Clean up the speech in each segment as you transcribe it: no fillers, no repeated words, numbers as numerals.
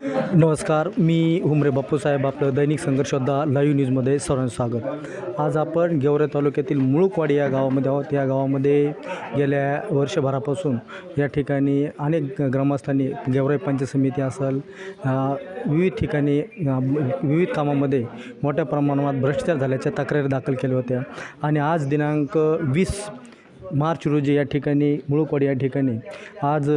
नमस्कार, मी हुमरे बापूसाहेब. आपलं दैनिक संघर्ष योद्धा लाईव्ह न्यूजमध्ये सर्वांचं स्वागत. आज आपण गेवराई तालुक्यातील मुळूकवाडी या गावामध्ये आहोत. या गावामध्ये गेल्या वर्षभरापासून या ठिकाणी अनेक ग्रामस्थांनी गेवराई पंचायत समिती असेल, विविध ठिकाणी विविध कामामध्ये मोठ्या प्रमाणात भ्रष्टाचार झाल्याच्या तक्रारी दाखल केल्या होत्या. आणि आज दिनांक 20 मार्च रोजी या ठिकाणी मुळूकवाडी या ठिकाणी आज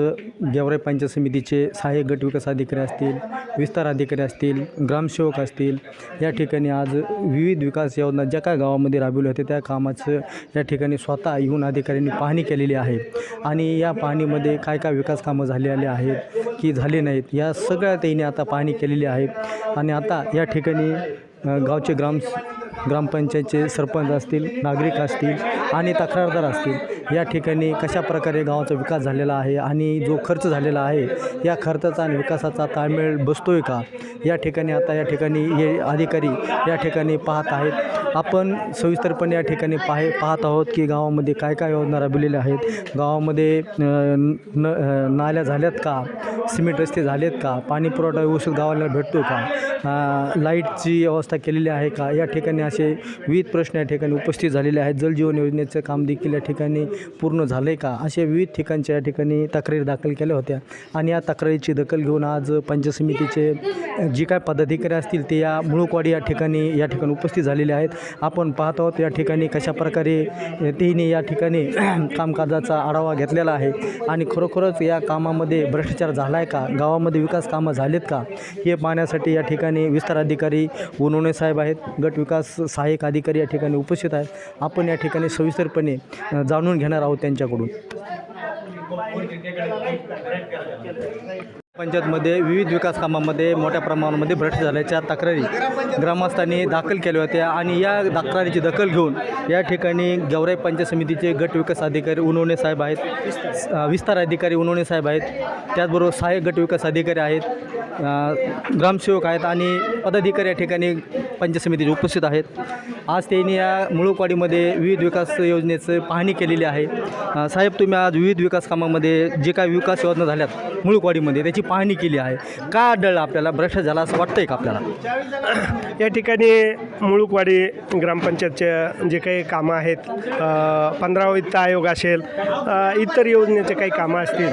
गेवराई पंचायत समितीचे सहाय्यक गट विकास अधिकारी असतील, विस्तार अधिकारी असतील, ग्रामसेवक असतील, या ठिकाणी आज विविध विकास योजना ज्या काय गावामध्ये राबवल्या होत्या त्या कामाचं या ठिकाणी स्वतः येऊन अधिकाऱ्यांनी पाहणी केलेली आहे. आणि या पाहणीमध्ये काय काय विकास कामं झालेले आहेत की झाले नाहीत या सगळ्या त्यांनी आता पाहणी केलेली आहे. आणि आता या ठिकाणी गावचे ग्रामपंचायतचे सरपंच असतील, नागरिक असतील आणि तक्रारदार असतील, या ठिकाणी कशाप्रकारे गावाचा विकास झालेला आहे आणि जो खर्च झालेला आहे या खर्चाचा आणि विकासाचा ताळमेळ बसतोय का, या ठिकाणी आता या ठिकाणी हे अधिकारी या ठिकाणी पाहत आहेत. आपण सविस्तरपणे या ठिकाणी पाहत आहोत की गावामध्ये काय काय योजना राबवलेल्या आहेत, गावामध्ये नाल्या झाल्यात का, सिमेंट रस्ते झालेत का, पाणी पुरवठा व्यवस्थित गावाला भेटतो का, लाईटची व्यवस्था केलेली आहे का, या ठिकाणी असे विविध प्रश्न या ठिकाणी उपस्थित झालेले आहेत. जलजीवन योजनेचं काम देखील या ठिकाणी पूर्ण झालं आहे का, असे विविध ठिकाणच्या या ठिकाणी तक्रारी दाखल केल्या होत्या. आणि या तक्रारीची दखल घेऊन आज पंचायत समितीचे जी काय पदाधिकारी असतील ते या मुळूकवाडी या ठिकाणी उपस्थित झालेले आहेत. आपण पाहत आहोत या ठिकाणी कशाप्रकारे त्यांनी या ठिकाणी कामकाजाचा आढावा घेतलेला आहे आणि खरोखरच या कामामध्ये भ्रष्टाचार झाला आहे का, गावामध्ये विकास कामं झालेत का, हे पाहण्यासाठी या ठिकाणी विस्तार अधिकारी उनवणे साहेब आहेत, गट विकास सहाय्यक अधिकारी या ठिकाणी उपस्थित आहेत. आपण या ठिकाणी सविस्तरपणे जाणून घेणार आहोत त्यांच्याकडून. पंचायतमध्ये विविध विकास कामामध्ये मोठ्या प्रमाणामध्ये भ्रष्ट झाल्याच्या तक्रारी ग्रामस्थांनी दाखल केल्या होत्या. आणि या तक्रारीची दखल घेऊन या ठिकाणी गेवराई पंचायत समितीचे गट विकास अधिकारी उनवणे साहेब आहेत, विस्तार अधिकारी उनवणे साहेब आहेत, त्याचबरोबर सहाय्यक गट विकास अधिकारी आहेत, ग्रामसेवक आहेत आणि पदाधिकारी या ठिकाणी पंचायत समितीचे उपस्थित आहेत. आज त्यांनी या मुळूकवाडीमध्ये विविध विकास योजनेचं पाहणी केलेली आहे. साहेब, तुम्ही आज विविध विकास कामामध्ये जे काय विकास योजना झाल्यात मुळूकवाडीमध्ये त्याची पाहणी केली आहे, का आढळलं आपल्याला, भ्रष्ट झाला असं वाटतंय का आपल्याला? या ठिकाणी मुळूकवाडी ग्रामपंचायतचे जे काही कामं आहेत, 15 वित्त आयोग असेल, इतर योजनेचे काही कामं असतील,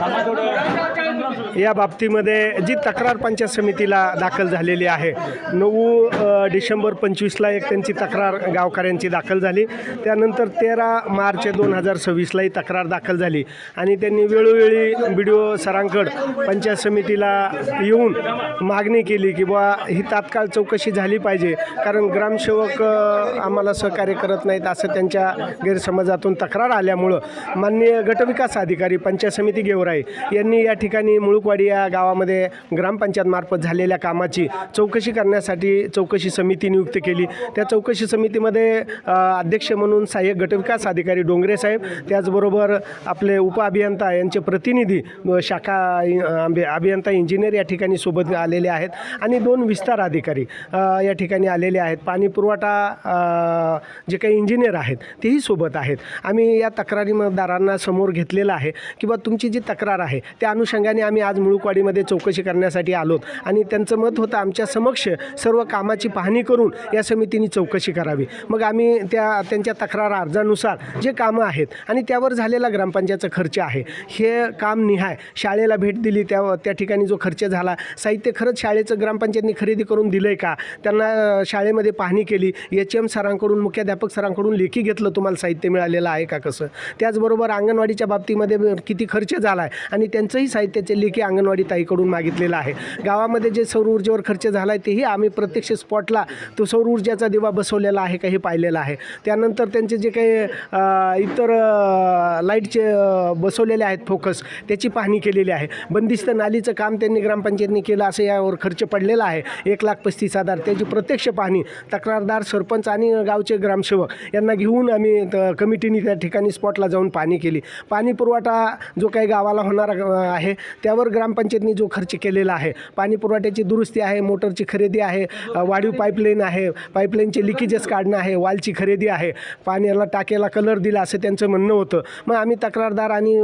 या बाबतीमध्ये जी तक्रार पंचायत समितीला दाखल झालेली आहे, 9 डिसेंबर 25ला एक त्यांची तक्रार गावकऱ्यांची दाखल झाली. त्यानंतर 13 मार्च 2026लाही तक्रार दाखल झाली आणि त्यांनी वेळोवेळी BDO सरांकडं पंचायत समितीला येऊन मागणी केली की बुवा ही तात्काळ चौकशी झाली पाहिजे, कारण ग्रामसेवक आम्हाला सहकार्य करत नाहीत असं त्यांच्या गैरसमजातून तक्रार आल्यामुळं माननीय गटविकास अधिकारी पंचायत समिती गेवराई यांनी या ठिकाणी मुळूकवाडी या गावामध्ये ग्रामपंचायतमार्फत झालेल्या कामाची चौकशी करण्यासाठी चौकशी समिती नियुक्त केली. त्या चौकशी समितीमध्ये अध्यक्ष म्हणून सहाय्यक गटविकास अधिकारी डोंगरे साहेब, त्याचबरोबर आपले उपअभियंता यांचे प्रतिनिधी शाखा अभियंता इंजिनियर या ठिकाणी सोबत आलेले आहेत आणि 2 विस्तार अधिकारी या ठिकाणी आलेले आहेत. पाणी पुरवठा जे काही इंजिनियर आहेत तेही सोबत आहेत. आम्ही या तक्रारीदारांना समोर घेतलेलं आहे की बा तुमची जी तक्रार आहे त्या अनुषंगाने आम्ही आज मुळूकवाडीमध्ये चौकशी करण्यासाठी आलोत आणि त्यांचं मत होतं आमच्या समक्ष सर्व कामाची पाहणी करून या समितीने चौकशी करावी. मग आम्ही त्यांच्या तक्रार अर्जानुसार जे कामं आहेत आणि त्यावर झालेला ग्रामपंचायतचा खर्च आहे हे काम निहाय शाळेला भेट दिली, त्या ठिकाणी जो खर्च झाला, साहित्य खरंच शाळेचं ग्रामपंचायतनी खरेदी करून दिलं आहे का, त्यांना शाळेमध्ये पाहणी केली, HM सरांकडून मुख्याध्यापक सरांकडून लेखी घेतलं तुम्हाला साहित्य मिळालेलं आहे का कसं, त्याचबरोबर अंगणवाडीच्या बाबतीमध्ये किती खर्च झाला आहे आणि त्यांचंही साहित्याचे लेखी अंगणवाडी ताईकडून मागितलेलं आहे. गावामध्ये जे सौर ऊर्जेवर खर्च झाला आहे तेही आम्ही प्रत्यक्ष स्पॉटला तो सौर ऊर्जेचा दिवा बसवलेला आहे का हे पाहिलेलं आहे. त्यानंतर त्यांचे जे काही इतर लाईटचे बसवलेले आहेत फोकस त्याची पाहणी केलेली आहे. बंदिस्त नालीचं काम त्यांनी ग्रामपंचायतनी केलं असं यावर खर्च पडलेला आहे 1,35,000. त्याची प्रत्यक्ष पाहणी तक्रारदार, सरपंच आणि गावचे ग्रामसेवक यांना घेऊन आम्ही कमिटीने त्या ठिकाणी स्पॉटला जाऊन पाहणी केली. पाणी पुरवठा जो काही गावाला होणार आहे त्यावर ग्रामपंचायतनी जो खर्च केलेला आहे, पाणी पुरवठ्याची दुरुस्ती आहे, मोटरची खरेदी आहे, वाढीव पाईपलाईन आहे, पाईपलाईनचे लिकेजेस काढणं आहे, वालची खरेदी आहे, पाण्याला टाक्याला कलर दिला असं त्यांचं म्हणणं होतं. मग आम्ही तक्रारदार आणि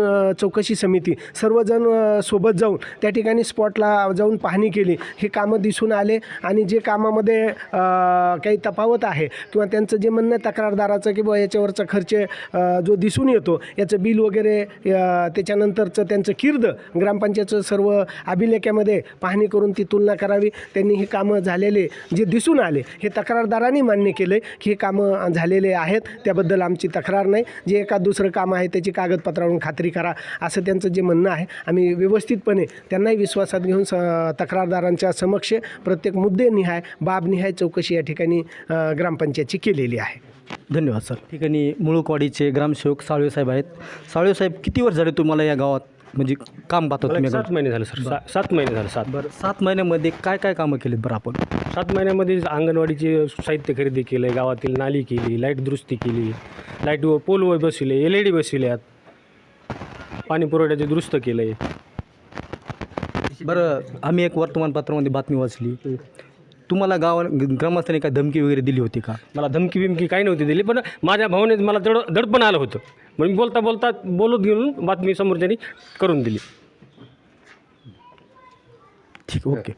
चौकशी समिती सर्वजण सोबत जाऊन त्या ठिकाणी स्पॉटला जाऊन पाहणी केली. हे कामं दिसून आले आणि जे कामामध्ये काही तफावत आहे किंवा त्यांचं जे म्हणणं तक्रारदाराचं की बुवा याच्यावरचा खर्च जो दिसून येतो याचं बिल वगैरे त्याच्यानंतरचं त्यांचं कीर्द ग्रामपंचायतचं सर्व अभिलेख्यामध्ये पाहणी करून ती तुलना करावी. त्यांनी हे कामं झालेले जे दिसून आले हे तक्रारदारांनी मान्य केले की हे कामं झालेले आहेत, त्याबद्दल आमची तक्रार नाही. जे एखाद दुसरं काम आहे त्याची कागदपत्रावरून खात्री करा असं त्यांचं जे म्हणणं आहे. आम्ही व्यवस्थितपणे त्यांनाही विश्वासात घेऊन तक्रारदारांच्या समक्ष प्रत्येक मुद्देनिहाय बाबनिहाय चौकशी या ठिकाणी ग्रामपंचायतची केलेली आहे. धन्यवाद सर. ठिकाणी मुळूकवाडीचे ग्रामसेवक साळवे साहेब आहेत. साळवे साहेब, किती वर्ष झाले तुम्हाला या गावात म्हणजे काम पाहता तुम्ही? 7 महिने झाले सर. 7 महिने झाले. 7 बरं, 7 महिन्यामध्ये काय काय कामं केलीत बरं आपण? 7 महिन्यामध्ये अंगणवाडीचे साहित्य खरेदी केलं, गावातील नाली केली, लाईट दुरुस्ती केली, लाईट पोल बसविले, LED बसविल्यात, पाणी पुरवठ्याचे दुरुस्त केलं आहे. बरं, आम्ही एक वर्तमानपत्रामध्ये बातमी वाचली, तुम्हाला ग्रामस्थांनी काय धमकी वगैरे दिली होती का? मला धमकी बिमकी काही नव्हती दिली, पण माझ्या भावनेत मला तेवढं दडपण आलं होतं. मग मी बोलता बोलत घेऊन बातमी समोरच्यानी करून दिली. ठीक, ओके.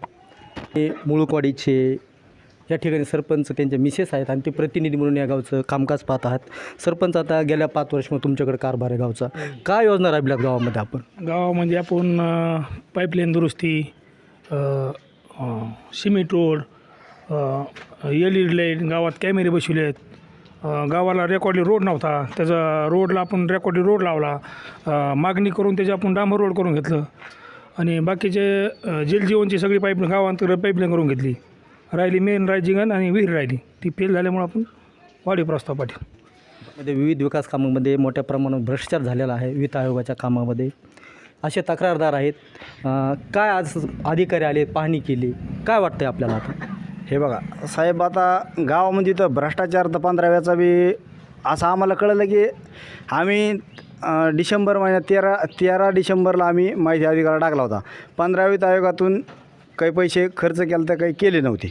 हे मुळूकवाडीचे या ठिकाणी सरपंच त्यांचे मिसेस आहेत आणि ते प्रतिनिधी म्हणून या गावचं कामकाज पाहत आहात. सरपंच, आता गेल्या 5 वर्ष मग तुमच्याकडे कारभार आहे गावचा, काय योजना राबविल्यात गावामध्ये आपण? गावामध्ये आपण पाईपलाईन दुरुस्ती, सिमेंट रोड, LED लाईट, गावात कॅमेरे बसवले आहेत. गावाला रेकॉर्डिंग रोड नव्हता, त्याचा रोडला आपण रेकॉर्डिंग रोड लावला, मागणी करून त्याचे आपण डांबर रोड करून घेतलं. आणि बाकीचे जलजीवनची सगळी गावांतर्गत पाईपलाईन करून घेतली. राहिली मेन रायजिंगन आणि विहीर राहिली, ती फेल झाल्यामुळे आपण वाढीव प्रस्ताव पाठवला. मध्ये विविध विकास कामामध्ये मोठ्या प्रमाणात भ्रष्टाचार झालेला आहे. वित्त आयोगाच्या कामामध्ये असे तक्रारदार आहेत. काय आज अधिकारी आले, पाहणी केली, काय वाटतं आहे आपल्याला आता? हे बघा साहेब, आता गावामध्ये तर भ्रष्टाचार तर 15व्याचा बी असं आम्हाला कळलं की आम्ही डिसेंबर महिन्यात 13 डिसेंबरला आम्ही माहिती अधिकार टाकला होता. 15व्या वित्त आयोगातून काही पैसे खर्च केले तर काही केले नव्हते.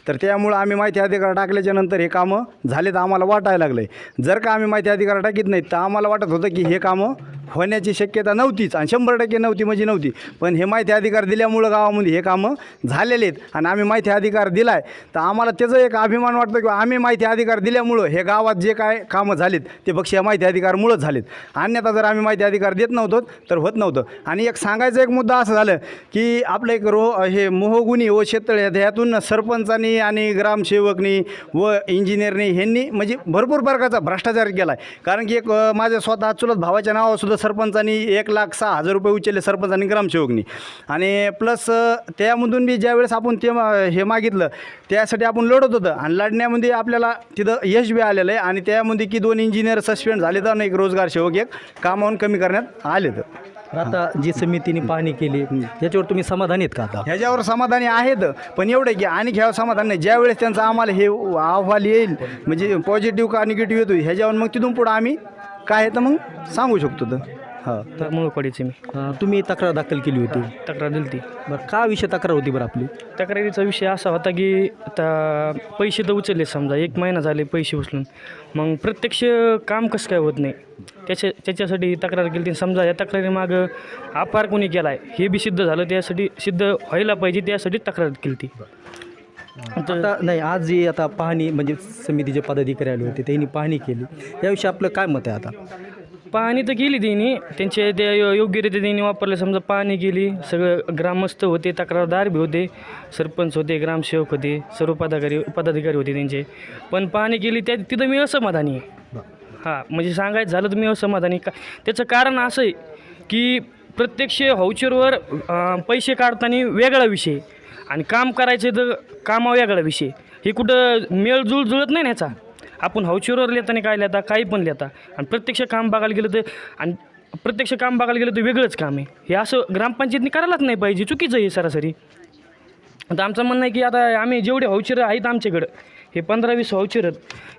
तर त्यामुळं आम्ही माहिती अधिकार टाकल्याच्यानंतर हे कामं झाले तर आम्हाला वाटायला लागलं आहे. जर का आम्ही माहिती अधिकार टाकीत नाहीत तर आम्हाला वाटत होतं की हे कामं होण्याची शक्यता नव्हतीच आणि 100% नव्हती म्हणजे नव्हती. पण हे माहिती अधिकार दिल्यामुळं गावामध्ये हे कामं झालेले आहेत आणि आम्ही माहिती अधिकार दिला आहे तर आम्हाला त्याचा एक अभिमान वाटतो की आम्ही माहिती अधिकार दिल्यामुळं हे गावात जे काय कामं झालीत ते फक्त या माहिती अधिकारमुळंच झालेत. अन्यथा जर आम्ही माहिती अधिकार देत नव्हतो तर होत नव्हतं. आणि एक सांगायचं एक मुद्दा असं झालं की आपलं एक हे मोहगुणी व शेततळे ह्यातून सरपंचांनी आणि ग्रामसेवकनी व इंजिनियरनी ह्यांनी म्हणजे भरपूर प्रकारचा भ्रष्टाचार केला आहे. कारण की एक माझ्या स्वतः चुलत भावाच्या नावासुद्धा सरपंचांनी 1,06,000 रुपये उचलले सरपंचांनी ग्रामसेवकनी. आणि प्लस त्यामधून बी ज्यावेळेस आपण ते हे मागितलं त्यासाठी आपण लढत होतं आणि लढण्यामध्ये आपल्याला तिथं यश बी आलेलं आहे. आणि त्यामध्ये की 2 इंजिनियर सस्पेंड झाले तर एक रोजगार सेवक एक कामावून कमी करण्यात आले. तर आता जी समितीने पाहणी केली याच्यावर तुम्ही समाधानी आहेत का? आता ह्याच्यावर समाधानी आहेत, पण एवढं की आणि ह्यावर समाधान नाही. ज्यावेळेस त्यांचं आम्हाला हे अहवाल येईल म्हणजे पॉझिटिव्ह का निगेटिव्ह येतो ह्याच्यावर मग तिथून पुढं आम्ही काय आहे तर मग सांगू शकतो. तर हां, तर मुळूकवाडीचे मी तुम्ही तक्रार दाखल केली होती. तक्रार दिली ती. बरं, का विषय तक्रार होती बरं आपली? तक्रारीचा विषय असा होता की आता पैसे तर उचलले, समजा 1 महिना झाले पैसे उचलून, मग प्रत्यक्ष काम कसं काय होत नाही त्याच्यासाठी तक्रार केली. समजा या तक्रारीमागं अपार कोणी केला आहे हे बी सिद्ध झालं, त्यासाठी सिद्ध व्हायला पाहिजे त्यासाठी तक्रार केली ती. आता नाही, आज जी आता पाहणी म्हणजे समितीचे पदाधिकारी आले होते त्यांनी पाहणी केली, याविषयी आपलं काय मत आहे? आता पाहणी तर केली त्यांनी, त्यांचे ते योग्यरित्या त्यांनी वापरले. समजा पाहणी केली, सगळं ग्रामस्थ होते, तक्रारदार बी होते, सरपंच होते, ग्रामसेवक होते, सर्व पदाधिकारी होते त्यांचे. पण पाहणी केली तिथं मी असमाधानी आहे. हां, म्हणजे सांगायचं झालं तर मी असमाधानी का त्याचं कारण असं आहे की प्रत्यक्ष व्हाउचरवर पैसे काढताना वेगळा विषय आणि काम करायचे तर कामा वेगळा विषय. हे कुठं मेळजुळ जुळत नाही ह्याचा. आपण व्हाउचरवर लिहिताना काय लिहिता, काही पण लिहिता, आणि प्रत्यक्ष काम बघायला गेलं तर वेगळंच काम आहे. हे असं ग्रामपंचायतनी करायलाच नाही पाहिजे, चुकीचं आहे सरासरी. आता आमचं म्हणणं आहे की आता आम्ही जेवढे व्हाउचर आहेत आमच्याकडं हे 15-20 व्हाउचर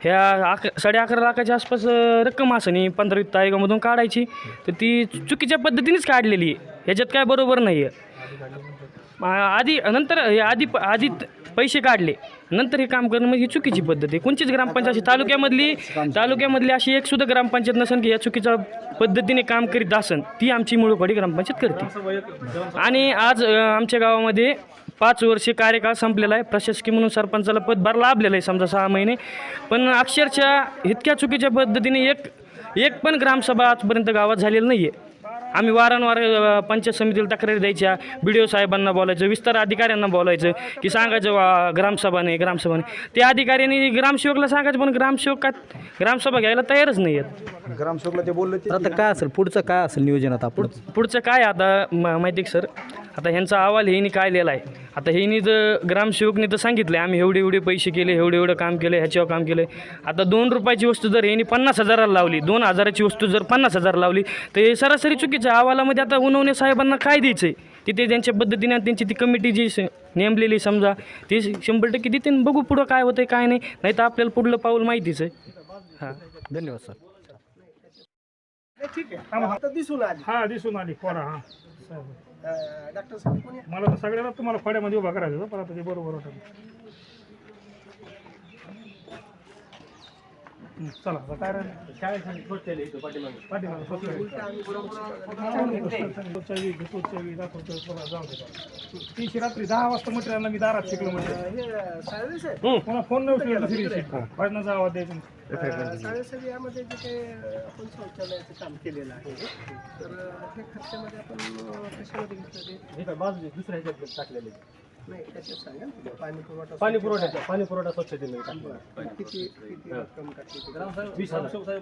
ह्या 11.5 लाखाच्या आसपास रक्कम असं नाही 15 वित्त आयोगामधून काढायची, तर ती चुकीच्या पद्धतीनेच काढलेली आहे. ह्याच्यात काय बरोबर नाही आहे. आधी नंतर हे आधी पैसे काढले नंतर हे काम करणं म्हणजे ही चुकीची पद्धत आहे. कोणतीच ग्रामपंचायत अशी तालुक्यामधली अशी एक सुद्धा ग्रामपंचायत नसेल की या चुकीच्या पद्धतीने काम करीत असन, ती आमची मुळूकवाडी ग्रामपंचायत करते. आणि आज आमच्या गावामध्ये 5 वर्षे कार्यकाळ संपलेला आहे. प्रशासकीय म्हणून सरपंचाला पदभार लाभलेला आहे समजा 6 महिने, पण अक्षरशः इतक्या चुकीच्या पद्धतीने एक पण ग्रामसभा आजपर्यंत गावात झालेली नाही आहे. आम्ही वारंवार पंचायत समितीला तक्रारी द्यायच्या, BDO साहेबांना बोलायचं, विस्तार अधिकाऱ्यांना बोलायचं की सांगायचं ग्रामसभा नाही. ते अधिकाऱ्यांनी ग्रामसेवकला सांगायचं, पण ग्रामसेवक ग्रामसभा घ्यायला तयारच नाही आहेत. ग्रामसेवकला ते बोलले तर आता काय असेल पुढचं काय असेल नियोजन आता आपण? पुढचं काय आता माहिती आहे सर, आता ह्यांचा अहवाल ह्यांनी काय लिहिला आहे. आता ह्यांनी जर ग्रामसेवकने तर सांगितलं आम्ही एवढे पैसे केले, एवढं काम केलं, ह्याच्यावर काम केलं. आता 2 रुपयाची वस्तू जर ह्यांनी 50,000 लावली, 2,000ची वस्तू जर 50,000 लावली, तर हे सरासरी चुकीच्या अहवालामध्ये आता उन्हवणे साहेबांना काय द्यायचं आहे तिथे त्यांच्या पद्धतीने त्यांची ती कमिटी जी नेमलेली समजा ती 100% देते. बघू पुढं काय होतं काय नाही तर आपल्याला पुढलं पाऊल माहितीच आहे. हां, धन्यवाद सर. ठीक आहे. आता दिसून आली. हां दिसून आली कोणा. हां डॉक्टर साहेब कोणी मला तर सगळ्यांना तुम्हाला खोड्यामध्ये उभा करायचं होतं, पण आता ते बरोबर होतं. चला आता काय राहिलं पाठीमागं तीनशे रात्री 10 वाजता मटेरियलला मी दारात शिकलो म्हणजे पुन्हा फोन नव्हतं आवाज द्यायचा. साडेसरी यामध्ये जे काही आपण शौचालयाचं काम केलेलं आहे तर हे खर्चामध्ये आपण कशामध्ये घेतलं ते दुसऱ्या ह्याच्यात टाकलेले नाही त्याच्यात सांगा ना. पाणी पुरवठा स्वच्छतेने किती रक्कम टाकली 20,000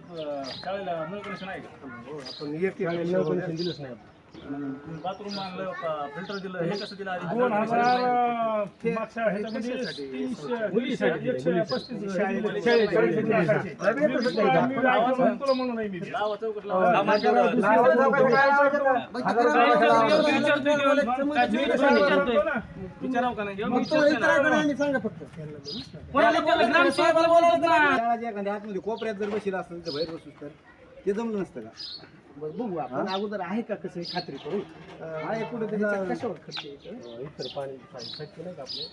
शाळेला नळ कनेक्शन आहे का? आपण एक नळ कनेक्शन दिलंच नाही. बाथरूम आणलं, फिल्टर दिलं, हे कसं दिलं? 2000 मागच्या ह्याच्यामध्ये 135 तुला म्हणून नाही मी विचारावं का नाही? आतमध्ये कोपऱ्यात जर बसला असतं तिथं बाहेर बसूस तर ते जमलं नसतं का? बघू आपण अगोदर आहे का कसं हे खात्री करू. आहे कुठे कशावर खर्च येतो इतर पाणी स्वच्छ नाही का आपले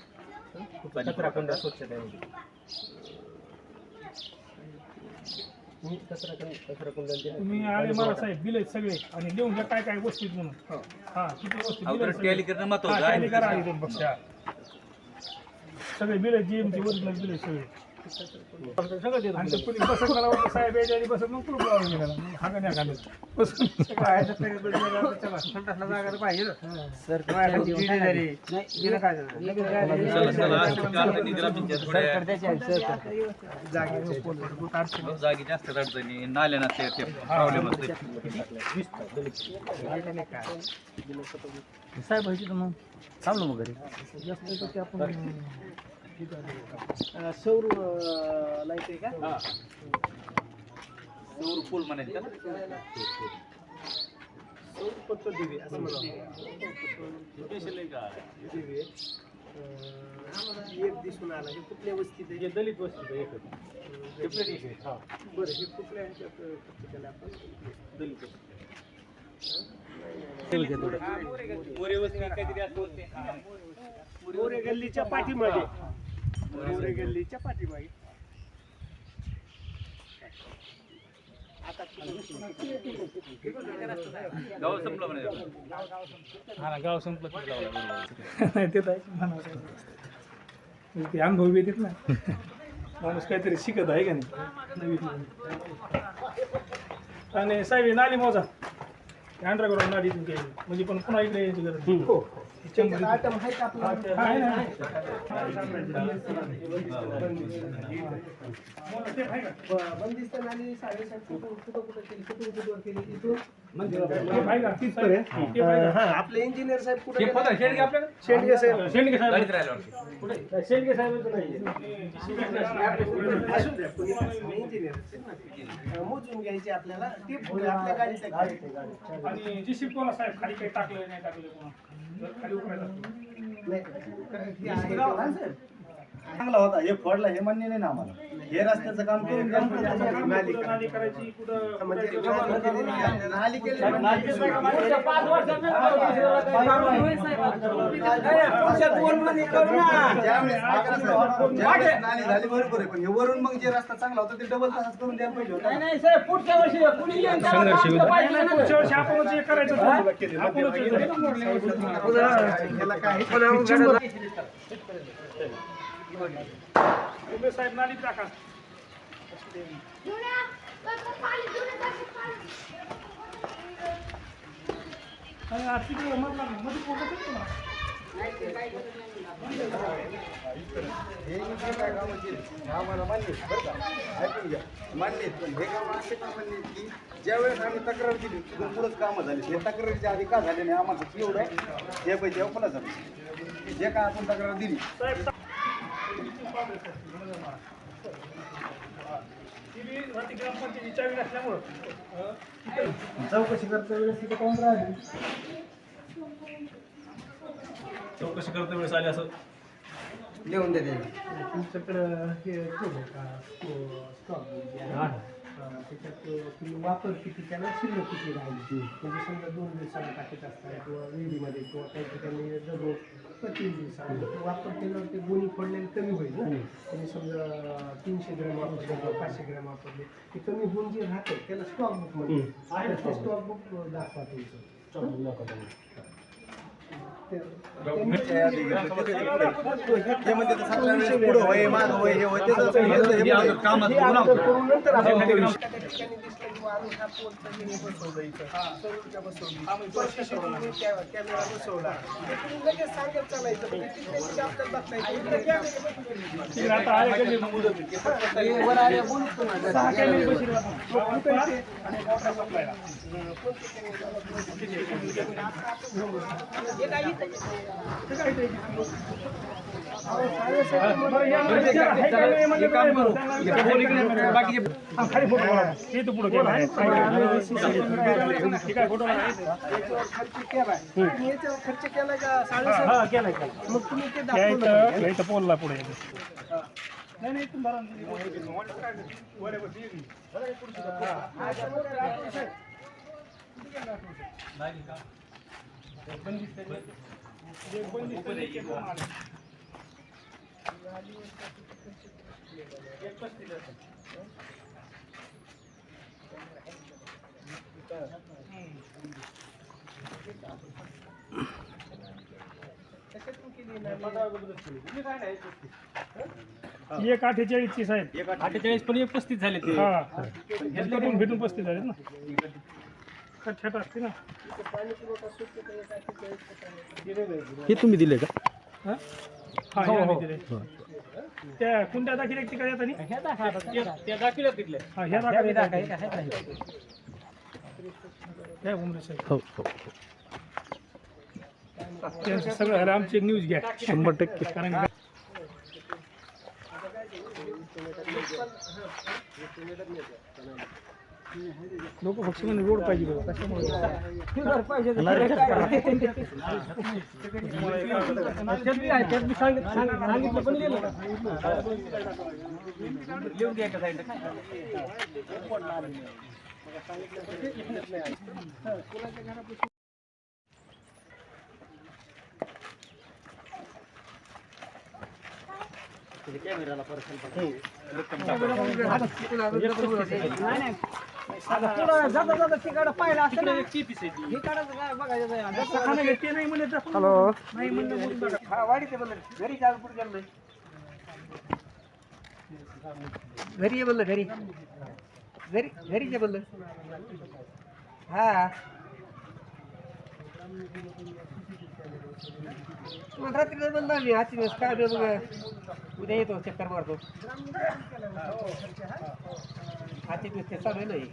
कचराकुंड स्वच्छतेमध्ये कचराकुंड तुम्ही आणि मला साहेब दिले सगळे आणि लिहून घ्या काय काय गोष्टी आहेत म्हणून. हा किती गोष्टी टॅली करणं महत्त्वाचं टॅली करा आणि तुम्ही बघा सगळे बिल जीएमची ओरिजिनल बिल सगळे आणि ते पुढे बसत मला वाटतं साहेब यायच्या आधी बसत मग कुठं लावून गेला हा का नाही खाली बसून जागी जास्त अडचणी, नाल्या नसते, प्रॉब्लेम असते. साहेब व्हायची तर मग चाललो मग घरी. जास्त आपण सौर लाईट आहे का? सौर पूल म्हणायचं का? सौर पत्त दिवे असं म्हणा. एक दिसून आला की कुठल्या वस्तीत आहे? दलित वस्ती एकच बरं हे कुठल्या ह्याच्यात खर्च केला आपण? दलित मोरे गल्लीच्या पाठीमागे. मोरे गल्लीच्या पाठीमागे आता गाव संपलं म्हणायचं. हा गाव संपलं नाही ते तर ते अनुभव येतात ना माणूस काहीतरी शिकत आहे का नाही नवीन. आणि साहेब नाली मोजा अंडरग्राऊंड नाली तुमच्या म्हणजे पण पुन्हा इकडे यायची गरज. हो आयटम आहे का आपला? बंदिस्त नाली 7.5 कुठं केली, कुठून केली तिथून आपले इंजिनियर साहेब कुठे शेंडगे साहेब शेंडगे साहेब इंजिनियर मोजून घ्यायचे आपल्याला ते पुढे आपल्या गाडीच्या आणि जी शिकवला साहेब खाली काही टाकलं नाही टाकलं कोणा खाली उकरायचं चांगला होता हे फोडला हे मान्य नाही ना आम्हाला. हे रस्त्याचं काम करून द्या. नाली करायची कुठं नाली केली ज्यावेळेस नाली झाली बरोबर आहे, पण हे वरून मग जे रस्ता चांगला होता ते डबल तासाच करून द्यायला पाहिजे होता. पुढच्या वर्षी आपण जे करायचं साहेब नाली टाका. ज्यावेळेस आम्ही तक्रार दिली पुढंच कामं झाली. हे तक्रारीच्या आधी का झाले नाही आम्हाला एवढं हे पाहिजे पुन्हा झालं जे काय आपण तक्रार दिली. ग्रामपंचायती चावी नसल्यामुळं चौकशी करता वेळेस तिथे कोण राहिली चौकशी करता वेळेस आले असं लिहून देते. तुमच्याकडं हे ठेवलं का स्टॉक त्याच्यात तुम्ही वापर किती त्याला शिल्लक किती राहिली म्हणजे समजा 2 दिवसाला टाकत असतात किंवा विहिरीमध्ये किंवा काही ठिकाणी दररोज 3 दिवसाला वापर केल्यावर ते गुणी पडलेले कमी होईल ना. तुम्ही समजा 300 ग्रॅम वापरले किंवा 500 ग्रॅम वापरले ते कमी होऊन जे राहतं त्याला स्टॉक बुक मध्ये ते स्टॉक बुक दाखवा तुमचं. पुढं होय माग होय हे होय कामात खर्च केला का मग तुम्ही ते पोलला पुढे एक 48 साहेब 48 पण 35 झाले ते. हा पण भेटून 35 झाले ना. छट असते ना. हे तुम्ही दिले का? हा हे आम्ही दिले. त्या कोणत्या दाखिल्या तिकडे येतात त्या दाखवल्या तिथल्या. हा ह्या दाखिल्या काय उमरे साहेब हो हो त्यांचं सगळं झालं. आमची एक न्यूज घ्या 100%. कारण लोक फक्त म्हणे रोड पाहिजे बघा. लिहून घ्यायचं साईड घरी ये बोललं घरी घरी ये बोललं हा रात्री बोलला मी आजची दिवस काय बघ उद्या येतो चक्कर मारतो आजची दिवस ते चालू आहे नाही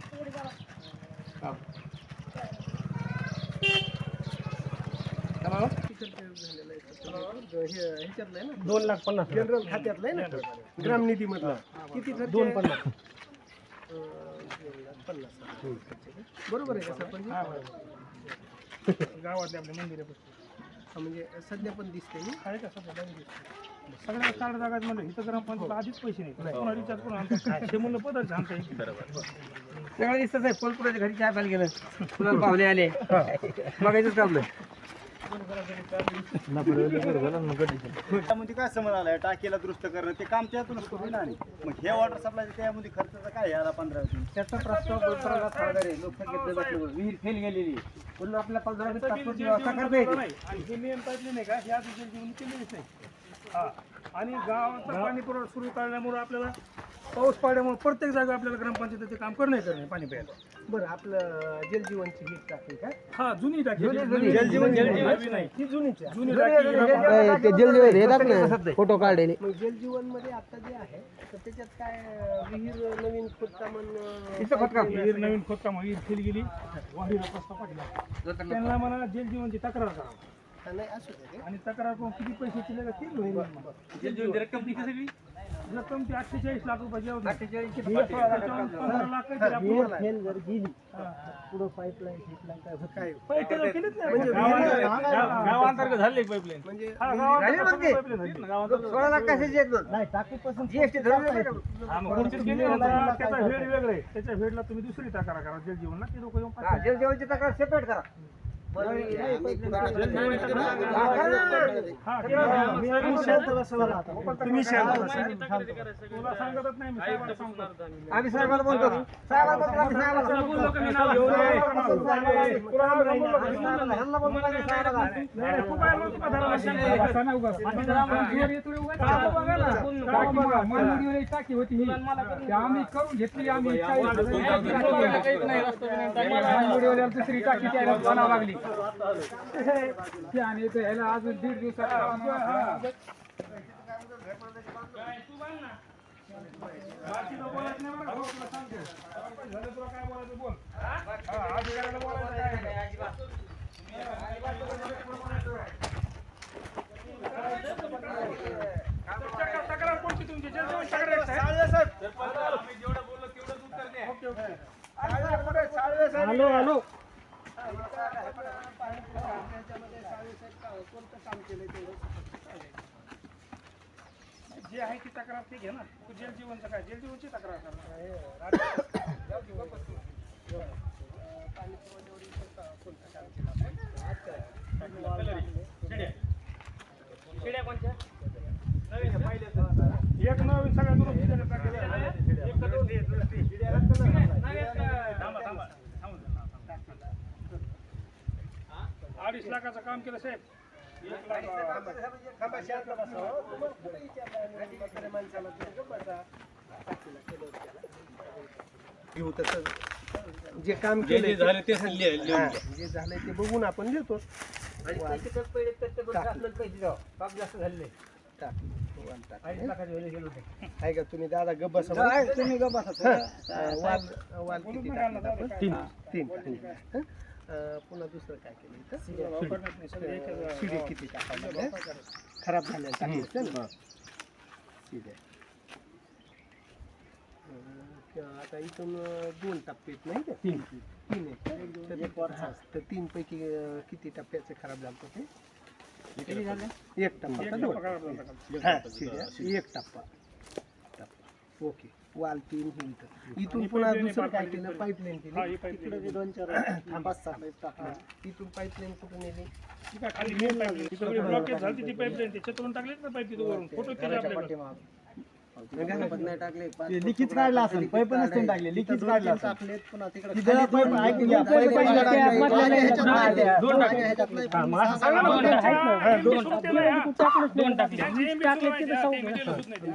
2,50,000 जनरल खात्यातलं आहे ना ग्रामनिधी मधला किती 2,50,000 बरोबर आहे का सरपंच गावातले आपले मंदिर म्हणजे सध्या पण दिसते आहे का सध्या लाईन दिसते. सगळ्या कार्ड जागात म्हणलं इथं ग्रामपंचायत आधीच पैसे नाही पुन्हा रिचार्ज करून आणतात काय हे म्हणलं पदार्थ आणता येईल. सगळं दिसतच आहे. पोलपुराच्या घरी चहा प्यायला गेलं कुणाला पाहुणे आले बघायचंच कापलं. त्यामध्ये काय समज आलाय टाकीला दुरुस्त करणं ते काम त्यातूनच करू ना. आणि मग हे वॉटर सप्लाय त्यामध्ये खर्चाचा काय याला 15 त्याचा प्रस्ताव बोलताना थांबणार आहे. लोक घेतले बसले विहीर फेल गेलेली म्हणून आपल्या 15 तात्पुरती व्यवस्था करता येते. नाही आणि हे मेन पाईपलाईन नाही का हे आधी जलजीवन केलेलीच नाही. हा आणि गावाचा पाणी पुरवठा सुरू करण्यामुळे आपल्याला पाऊस पाड्यामुळे प्रत्येक जागा आपल्याला ग्रामपंचायतीचे काम करणे पाणी प्यायला. बरं आपलं जलजीवनची हीच टाकी काय हा जुनी टाकी जलजीवन नवी नाही ही जुनीच आहे. जुनी टाकी फोटो काढले. मग जलजीवन मध्ये आता जे आहे तर त्याच्यात काय विहीर नवीन खोदकाम विहीर नवीन खोदकाम विहीर फेल गेली वाहिरा प्रस्ताव पाठवला त्यांना मला जलजीवनची तक्रार करावं नाही असू दे. आणि तक्रार करून किती पैसे दिले का ते रक्कम ती 48 लाख रुपये 15 लाख पुढं पाईपलाईन काय केलीच नाही गावांतर्गत झाले पाईपलाईन म्हणजे टाकीपासून जीएसटी त्याचा हेड वेगळं आहे त्याच्या हेडला तुम्ही दुसरी तक्रार करा जलजीवनला ते लोक येऊन पाहतात. जलजीवनची तक्रार सेपरेट करा. तुम्ही शांत बसा. तुला सांगतच नाही मी साहेबांना सांगतो. आम्ही साहेबाला बोलतो. टाकी होती आम्ही करून घेतली आम्ही दुसरी टाकी त्याला बनावं लागली आणि ह्याला अजून 1.5 दिवसात तक्रार कोणती तुमची हॅलो जे आहे ती तक्रार ते घे ना. तू जलजीवनचं काय जलजीवनची तक्रार एक नवीन सगळ्या 2.5 लाखाचं काम केलं साहेब. 1 लाख जे काम केलं जे झालं ते बघून आपण देतो. आहे का तुम्ही दादा गब्बा वाल किती टाकले? 3 पुन्हा दुसरं काय केलं शिडी किती टाकायला खराब झाल्या आता इथून 2 टप्प्यात नाही का 3 आहेत तर 3 पैकी किती टप्प्याचे खराब झालं ते? 1 टप्पा एक टप्पा ओके. वाल 3 इथून पुन्हा दुसरं काय केलं पाईपलाईन केली. तिकडे 2-4-5-6 पाईप टाकले. इथून पाईपलाईन कुठून नेली? खाली मेन पाईपलाईन ब्लॉकेज झाली ती पाईपलाईन त्याच्यातून टाकले ना पाईप तिथं वरून फोटो केले आपल्याकडे. लिखित काढला असेल पाईप नसते टाकले लिखित काढला टाकलेत पुन्हा तिकडे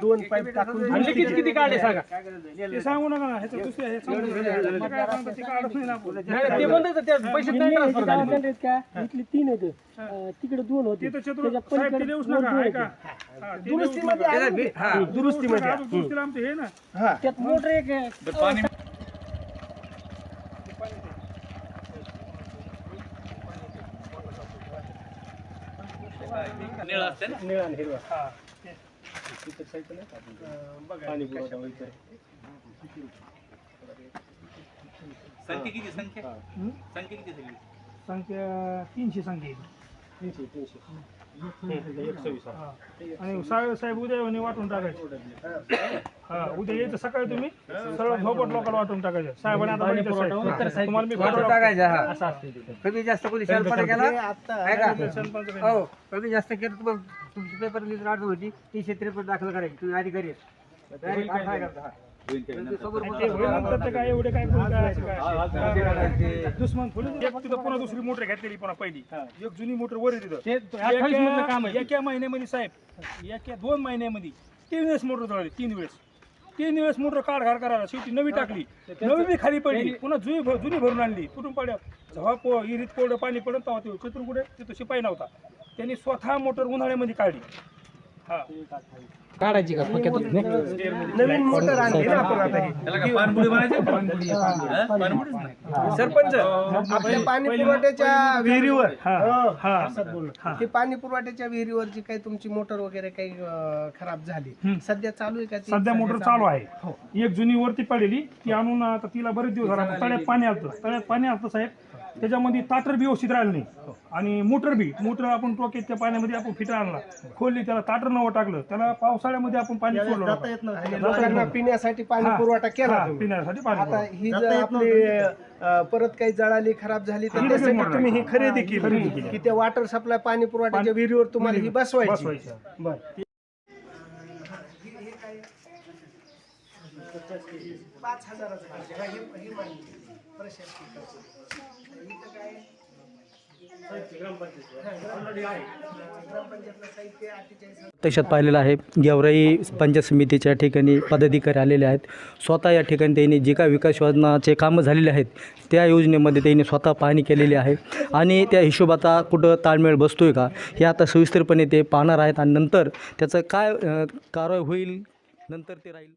दोन पाईप टाकून किती काढले सांगा ते सांगू नका ना. ह्याचं दुसरं हे सांगू नका. काय सांगता ते काढत नाही ना आपण. ते म्हणतात त्या पैसे इथले 3 होते तिकडे 2 होते. ते तर साहेब ते देऊच नका आहे का दुरुस्तीमध्ये दुरुस्तीला आमचं हे ना त्यात मोटर एक आहे. निळा असते ना. निळा आणि हिरवा. संख्या किती संख्या संख्या किती सगळी संख्या 300 संख्या आणि साहेब उद्या येऊन वाटून टाकायचे. हा उद्या यायचं सकाळी तुम्ही सरळ झोपट लोकांना वाटून टाकायचं. साहेबांनी आता बघितलं साहेब. तुम्हाला मी वाटून टाकायचा हा कमी जास्त कोणी शेलपणा केला आहे का हो कमी जास्त केलं तुम्हाला तुमची पेपर लिहिून अडचण होती 353 दाखल करायची तुम्ही अधिकारी नंतर ते काय एवढे काय करून काय दुश्मन एक तिथं पुन्हा दुसरी मोटर घेतलेली पुन्हा पहिली एक जुनी मोटर वर आहे तिथं. एका महिन्यामध्ये साहेब एका 2 महिन्यामध्ये 3 वेळेस मोटर जळली. 3 वेळेस मोटर काढ करायला शेवटी नवी टाकली. नवी बी खाली पडली. पुन्हा जुनी भरून आणली. कुठून पडल्या जेव्हा इरीत कोरडं पाणी पडत तेव्हा ते चतुर कुठे तिथं शिपाई नव्हता. त्यांनी स्वतः मोटर उन्हाळ्यामध्ये काढली. हा काढायची का नवीन मोटर आणली ना आपण आता ही. त्याला काय पानपुडी बनायची? पानपुडीच नाही. सरपंच आपल्या पाणी पुरवठ्याच्या विहिरीवर ते पाणी पुरवठ्याच्या विहिरीवर जी काही तुमची मोटर वगैरे काही खराब झाली सध्या चालू आहे का ती? सध्या मोटर चालू आहे. एक जुनी वरती पडलेली ती आणून आता तिला बरेच दिवस झाला. तळ्यात पाणी आलतं साहेब. त्याच्यामध्ये ताटर बी व्यवस्थित राहिलं नाही आणि मोटर आपण टोकेच्या पाण्यामध्ये आपण फिटर आणला खोलली त्याला ताटर नवं टाकलं. त्याला पावसाळ्यामध्ये आपण पाणी सोडलं. लोकांना पिण्यासाठी पाणी पुरवठा केला तुम्ही. पिण्यासाठी पाणी आता ही जर आपली परत काही जळाली खराब झाली तर त्यासाठी तुम्ही ही खरेदी केली की त्या वॉटर सप्लाय पाणी पुरवठ्याच्या विहिरीवर तुम्हाला ही बसवायची. बरं 5,000 प्रत्यक्षात पाहिलेलं आहे. गेवराई पंचायत समितीच्या ठिकाणी पदाधिकारी आलेले आहेत. स्वतः या ठिकाणी त्यांनी जे काय विकास योजनाचे कामं झालेले आहेत त्या योजनेमध्ये त्यांनी स्वतः पाहणी केलेली आहे आणि त्या हिशोबाचा कुठं ताळमेळ बसतोय का हे आता सविस्तरपणे ते पाहणार आहेत आणि नंतर त्याचं काय कारवाई होईल नंतर ते राहील.